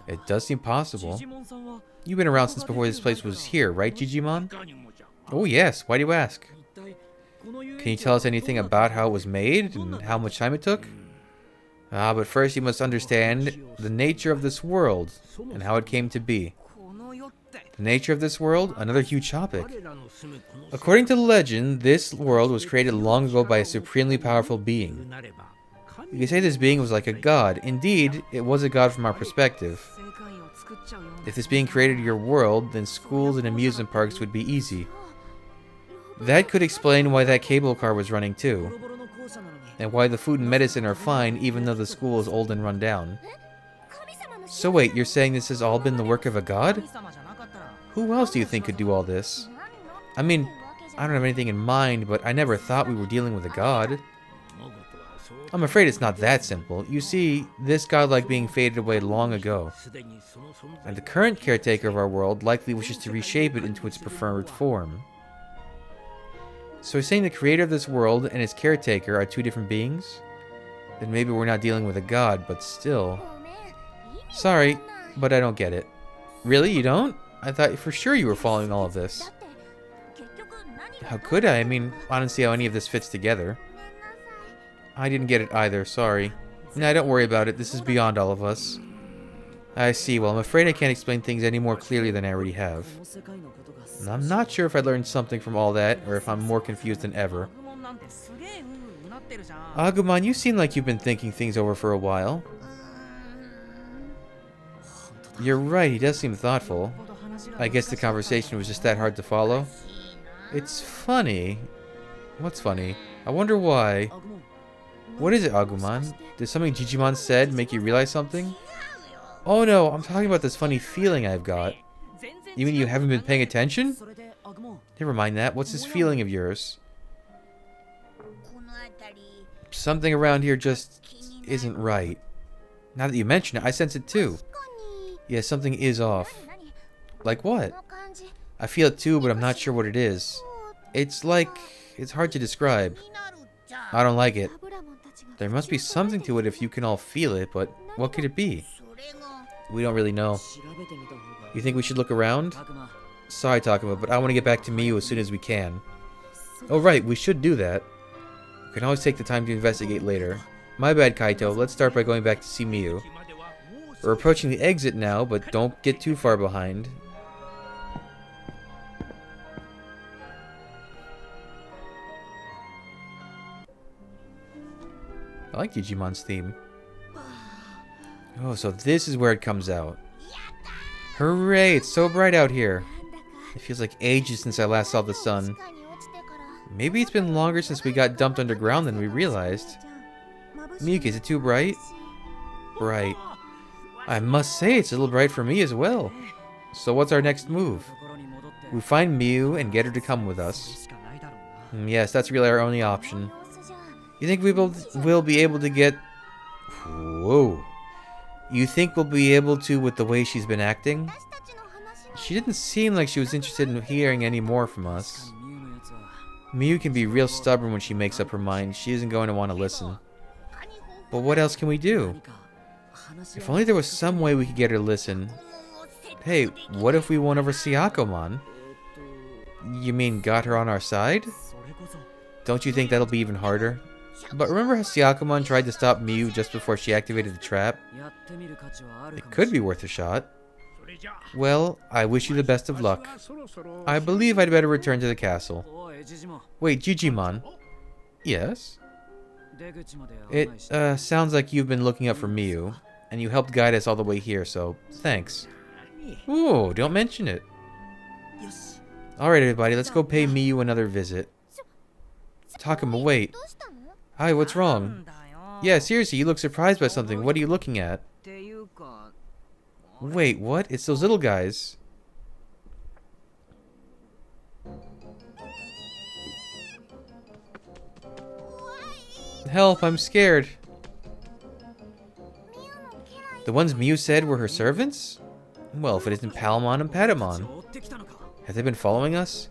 It does seem possible. You've been around since before this place was here, right, Digimon? Oh yes, why do you ask? Can you tell us anything about how it was made and how much time it took? But first you must understand the nature of this world and how it came to be. The nature of this world? Another huge topic. According to the legend, this world was created long ago by a supremely powerful being. You could say this being was like a god. Indeed, it was a god from our perspective. If this being created your world, then schools and amusement parks would be easy. That could explain why that cable car was running too. And why the food and medicine are fine even though the school is old and run down. So wait, you're saying this has all been the work of a god? Who else do you think could do all this? I mean, I don't have anything in mind, but I never thought we were dealing with a god. I'm afraid it's not that simple. You see, this godlike being faded away long ago. And the current caretaker of our world likely wishes to reshape it into its preferred form. So you're saying the creator of this world and its caretaker are two different beings? Then maybe we're not dealing with a god, but still. Sorry, but I don't get it. Really? You don't? I thought for sure you were following all of this. How could I? I mean, I don't see how any of this fits together. I didn't get it either, sorry. Nah, don't worry about it. This is beyond all of us. I see. Well, I'm afraid I can't explain things any more clearly than I already have. And I'm not sure if I learned something from all that, or if I'm more confused than ever. Agumon, you seem like you've been thinking things over for a while. You're right, he does seem thoughtful. I guess the conversation was just that hard to follow. It's funny. What's funny? I wonder why. What is it, Agumon? Did something Digimon said make you realize something? Oh no, I'm talking about this funny feeling I've got. You mean you haven't been paying attention? Never mind that. What's this feeling of yours? Something around here just isn't right. Now that you mention it, I sense it too. Yeah, something is off. Like what? I feel it too, but I'm not sure what it is. It's hard to describe. I don't like it. There must be something to it if you can all feel it, but what could it be? We don't really know. You think we should look around? Sorry, Takuma, but I want to get back to Miyu as soon as we can. Oh right, we should do that. We can always take the time to investigate later. My bad, Kaito. Let's start by going back to see Miyu. We're approaching the exit now, but don't get too far behind. I like Digimon's theme. Oh, so this is where it comes out. Hooray, it's so bright out here. It feels like ages since I last saw the sun. Maybe it's been longer since we got dumped underground than we realized. Miyuki, is it too bright? Bright. I must say, it's a little bright for me as well. So what's our next move? We find Miyu and get her to come with us. Yes, that's really our only option. You think we'll be able to get... Whoa. You think we'll be able to with the way she's been acting? She didn't seem like she was interested in hearing any more from us. Miyu can be real stubborn when she makes up her mind. She isn't going to want to listen. But what else can we do? If only there was some way we could get her to listen. Hey, what if we won over Syakomon? You mean got her on our side? Don't you think that'll be even harder? But remember how Syakomon tried to stop Miyu just before she activated the trap? It could be worth a shot. Well, I wish you the best of luck. I believe I'd better return to the castle. Wait, Digimon? Yes? It sounds like you've been looking up for Miyu, and you helped guide us all the way here, so thanks. Ooh, don't mention it. Alright everybody, let's go pay Miyu another visit. Takuma, wait. Hi, what's wrong? Yeah, seriously, you look surprised by something. What are you looking at? Wait, what? It's those little guys. Help, I'm scared. The ones Miyu said were her servants? Well, if it isn't Palmon and Patamon. Have they been following us?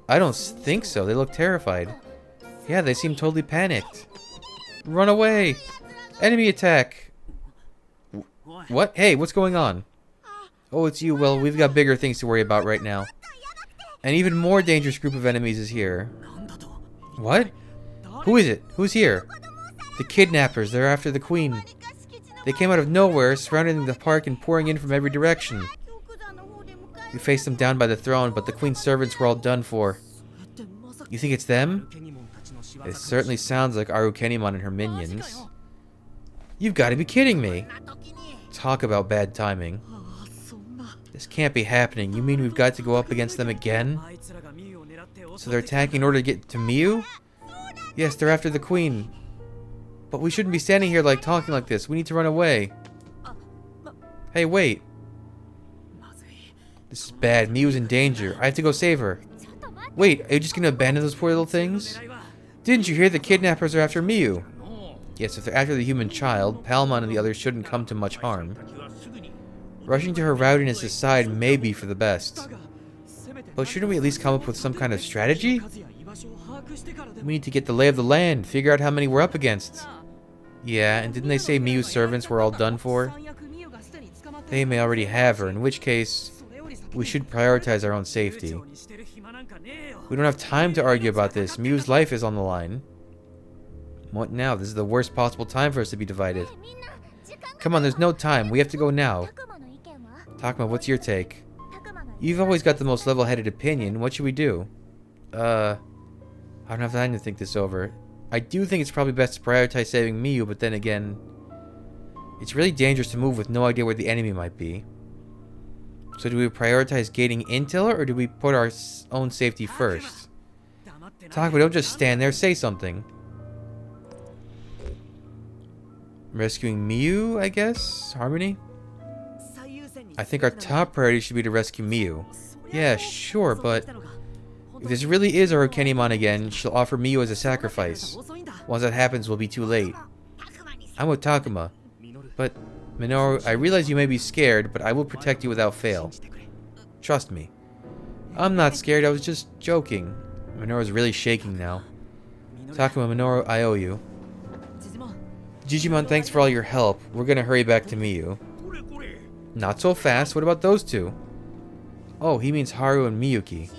I don't think so. They look terrified. Yeah, they seem totally panicked. Run away! Enemy attack! What? Hey, what's going on? Oh, it's you. Well, we've got bigger things to worry about right now. An even more dangerous group of enemies is here. What? Who is it? Who's here? The kidnappers. They're after the queen. They came out of nowhere, surrounding the park and pouring in from every direction. We faced them down by the throne, but the queen's servants were all done for. You think it's them? It certainly sounds like Arukenimon and her minions. You've got to be kidding me. Talk about bad timing. This can't be happening. You mean we've got to go up against them again? So they're attacking in order to get to Miyu? Yes, they're after the queen. But we shouldn't be standing here talking like this. We need to run away. Hey, wait. This is bad. Miyu's in danger. I have to go save her. Wait, are you just going to abandon those poor little things? Didn't you hear the kidnappers are after Miyu? Yes, if they're after the human child, Palmon and the others shouldn't come to much harm. Rushing to her rowdiness aside may be for the best. But shouldn't we at least come up with some kind of strategy? We need to get the lay of the land, figure out how many we're up against. Yeah, and didn't they say Miyu's servants were all done for? They may already have her, in which case, we should prioritize our own safety. We don't have time to argue about this. Miyu's life is on the line. What now? This is the worst possible time for us to be divided. Come on, there's no time. We have to go now. Takuma, what's your take? You've always got the most level-headed opinion. What should we do? I don't have time to think this over. I do think it's probably best to prioritize saving Miyu, but then again, it's really dangerous to move with no idea where the enemy might be. So do we prioritize gaining intel, or do we put our own safety first? Takuma, don't just stand there. Say something. Rescuing Miyu, I guess? Harmony? I think our top priority should be to rescue Miyu. Yeah, sure, but if this really is our Kenimon again, she'll offer Miyu as a sacrifice. Once that happens, we'll be too late. I'm with Takuma. But, Minoru, I realize you may be scared, but I will protect you without fail. Trust me. I'm not scared, I was just joking. Minoru's really shaking now. Takuma, Minoru, I owe you. Digimon, thanks for all your help. We're gonna hurry back to Miyu. Not so fast. What about those two? Oh, he means Haru and Miyuki.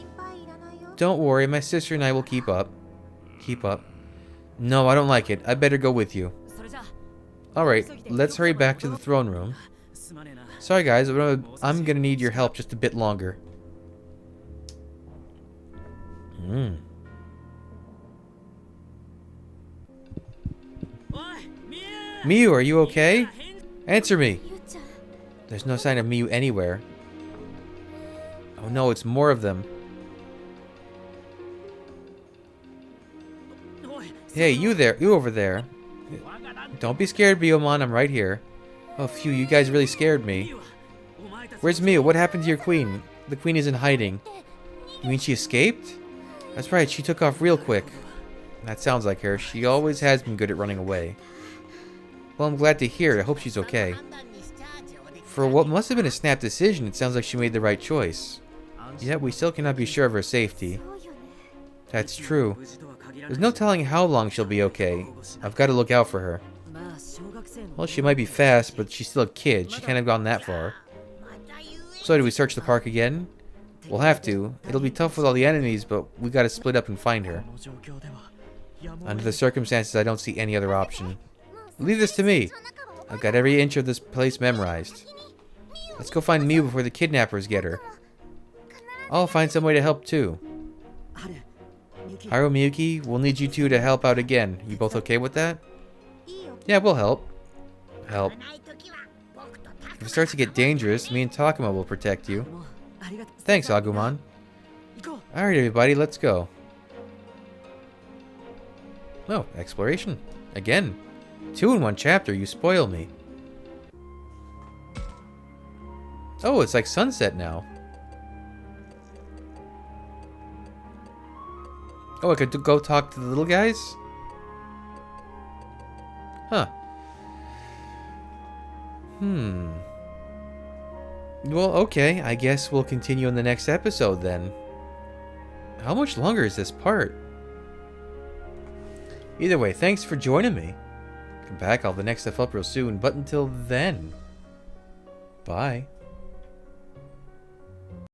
Don't worry, my sister and I will keep up. Keep up. No, I don't like it. I better go with you. Alright, let's hurry back to the throne room. Sorry guys, I'm gonna need your help just a bit longer. Miyu, are you okay? Answer me! There's no sign of Miyu anywhere. Oh no, it's more of them. Hey, you there, you over there. Don't be scared, Biyomon, I'm right here. Oh phew, you guys really scared me. Where's Miyu? What happened to your queen? The queen is in hiding. You mean she escaped? That's right, she took off real quick. That sounds like her. She always has been good at running away. Well, I'm glad to hear it. I hope she's okay. For what must have been a snap decision, it sounds like she made the right choice. Yet we still cannot be sure of her safety. That's true. There's no telling how long she'll be okay. I've got to look out for her. Well, she might be fast, but she's still a kid. She can't have gone that far. So do we search the park again? We'll have to. It'll be tough with all the enemies, but we gotta split up and find her. Under the circumstances, I don't see any other option. Leave this to me. I've got every inch of this place memorized. Let's go find Miyu before the kidnappers get her. I'll find some way to help too. Haru, Miyuki, we'll need you two to help out again. You both okay with that? Yeah, we'll help. Help. If it starts to get dangerous, me and Takuma will protect you. Thanks, Agumon. Alright, everybody, let's go. Oh, exploration. Again. 2 in 1 chapter, you spoil me. Oh, it's like sunset now. Oh, I could go talk to the little guys? Huh. Well, okay. I guess we'll continue in the next episode then. How much longer is this part? Either way, thanks for joining me. Come back, I'll have the next stuff up real soon. But until then, bye.